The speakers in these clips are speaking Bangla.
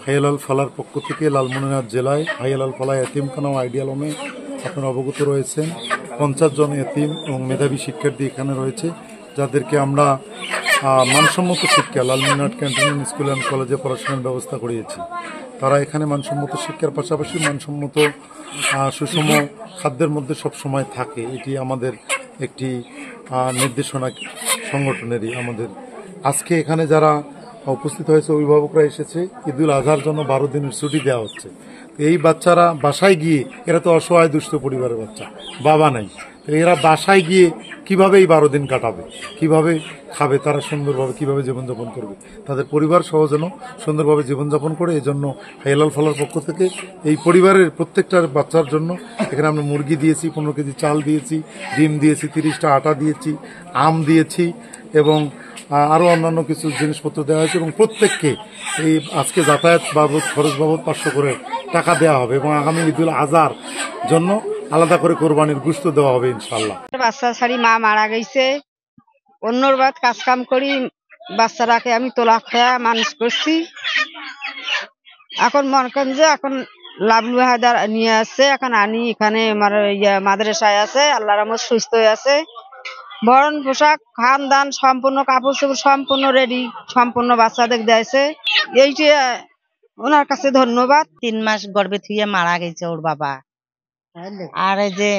হাইয়ালাল ফালার পক্ষ থেকে লালমনিরহাট জেলায় হাইয়ালাল ফালা এতিমখানা ও আইডিয়াল হোমে আপনারা অবগত রয়েছেন 50 জন এতিম এবং মেধাবী শিক্ষার্থী এখানে রয়েছে, যাদেরকে আমরা মানসম্মত শিক্ষা লালমনিরহাট ক্যান্টনমেন্ট স্কুল অ্যান্ড কলেজে পড়াশোনার ব্যবস্থা করিয়েছি। তারা এখানে মানসম্মত শিক্ষার পাশাপাশি মানসম্মত সুষম খাদ্যের মধ্যে সব সময় থাকে। এটি আমাদের একটি নির্দেশনা সংগঠনেরই। আমাদের আজকে এখানে যারা উপস্থিত হয়েছে অভিভাবকরা এসেছে, ঈদুল আজহার জন্য 12 দিনের ছুটি দেওয়া হচ্ছে। এই বাচ্চারা বাসায় গিয়ে, এরা তো অসহায় দুস্থ পরিবারের বাচ্চা, বাবা নাই, এরা বাসায় গিয়ে কিভাবে এই 12 দিন কাটাবে, কিভাবে খাবে, তারা সুন্দরভাবে কিভাবে জীবনযাপন করবে, তাদের পরিবার সহ যেন সুন্দরভাবে জীবনযাপন করে। এই জন্য হাইয়ালাল ফালার পক্ষ থেকে এই পরিবারের প্রত্যেকটা বাচ্চার জন্য এখানে আমরা মুরগি দিয়েছি, 15 কেজি চাল দিয়েছি, ডিম দিয়েছি, 30টা আটা দিয়েছি, আম দিয়েছি এবং আরও অন্যান্য কিছু জিনিসপত্র দেওয়া হয়েছে। এবং প্রত্যেককে এই আজকে যাতায়াত বাবদ খরচ বাবদ 500 করে টাকা দেওয়া হবে এবং আগামী ঈদুল আজহার জন্য আলাদা করে কোরবানির গোশত দেওয়া হবে ইনশাল্লাহ। বাচ্চা ছাড়ি মা মারা গেছে, অন্যর বাদ কাজ কাম করি বাচ্চারাকে আমি তোলা খেয়া মানুষ করছি। এখন মনে করেন যে এখন লাভলু হায়দার নিয়ে আসছে, এখন আনি এখানে আমার মাদ্রাসায় আছে, আল্লাহর রহমতে সুস্থ হয়ে আছে। ভরণ পোশাক খান দান সম্পূর্ণ, কাপড় চোপড় সম্পূর্ণ রেডি, সম্পূর্ণ বাচ্চাদের দিয়েছে। এইটা ওনার কাছে ধন্যবাদ। 3 মাস গর্ভে থুয়ে মারা গেছে ওর বাবা। আর এই যে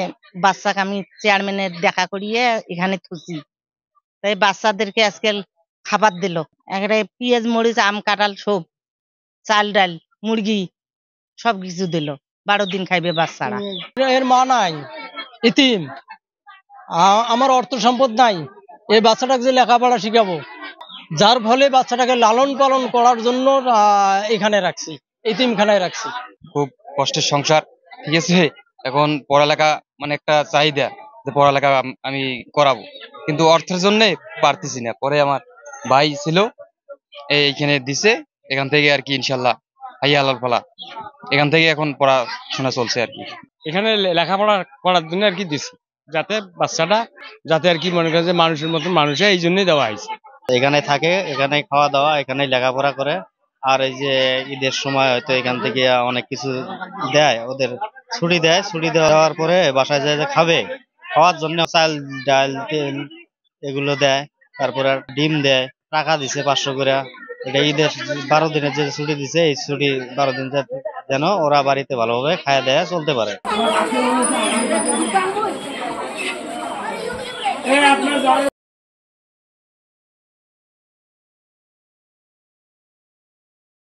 বাচ্চাকে আমি চেয়ারম্যানের দেখা করিয়ে এখানে থুছি, তাই বাচ্চাদেরকে আজকে খাবার দিল, একেবারে পেঁয়াজ মরিচ আম কাঁঠাল সব, চাল ডাল মুরগি সবকিছু দিল। 12 দিন খাইবে বাচ্চারা। এর মা নাই, ইতিম, আমার অর্থ সম্পদ নাই, এই বাচ্চাটাকে যে লেখাপড়া শিখাবো, যার ফলে বাচ্চাটাকে লালন পালন করার জন্য এখানে রাখছি, এতিমখানায় রাখছি। খুব কষ্টের সংসার, ঠিক আছে। এখন পড়ালেখা মানে একটা চাহিদা যে পড়ালেখা আমি করাবো, কিন্তু অর্থের জন্য পারতেছি না। পরে আমার ভাই ছিল এইখানে দিছে, এখান থেকে আর কি ইনশাল্লাহ হাইয়ালাল ফালা এখান থেকে এখন পড়াশোনা চলছে আর কি। এখানে লেখাপড়া করার জন্য আর কি দিছি, যাতে বাচ্চাটা যাতে আর কি মনে করে যে মানুষের মতন মানুষ, এই জন্যই দেওয়া হয়েছে। এখানে থাকে, এখানে খাওয়া দাওয়া, এখানে লেখাপড়া করে। আর এই যে ঈদের সময় হয়তো এখান থেকে অনেক কিছু দেয়, ওদের ছুটি দেয়, ছুটি দেওয়ার পরে বাসায় যায় যে খাবে, খাওয়ার জন্য চাল ডাল তেল এগুলো দেয়। তারপরে ডিম দেয়, টাকা দিছে 500 করে। এটা ঈদের 12 দিনের যে ছুটি দিছে, এই ছুটি 12 দিন যেন ওরা বাড়িতে ভালোভাবে খাওয়া দেয়া চলতে পারে।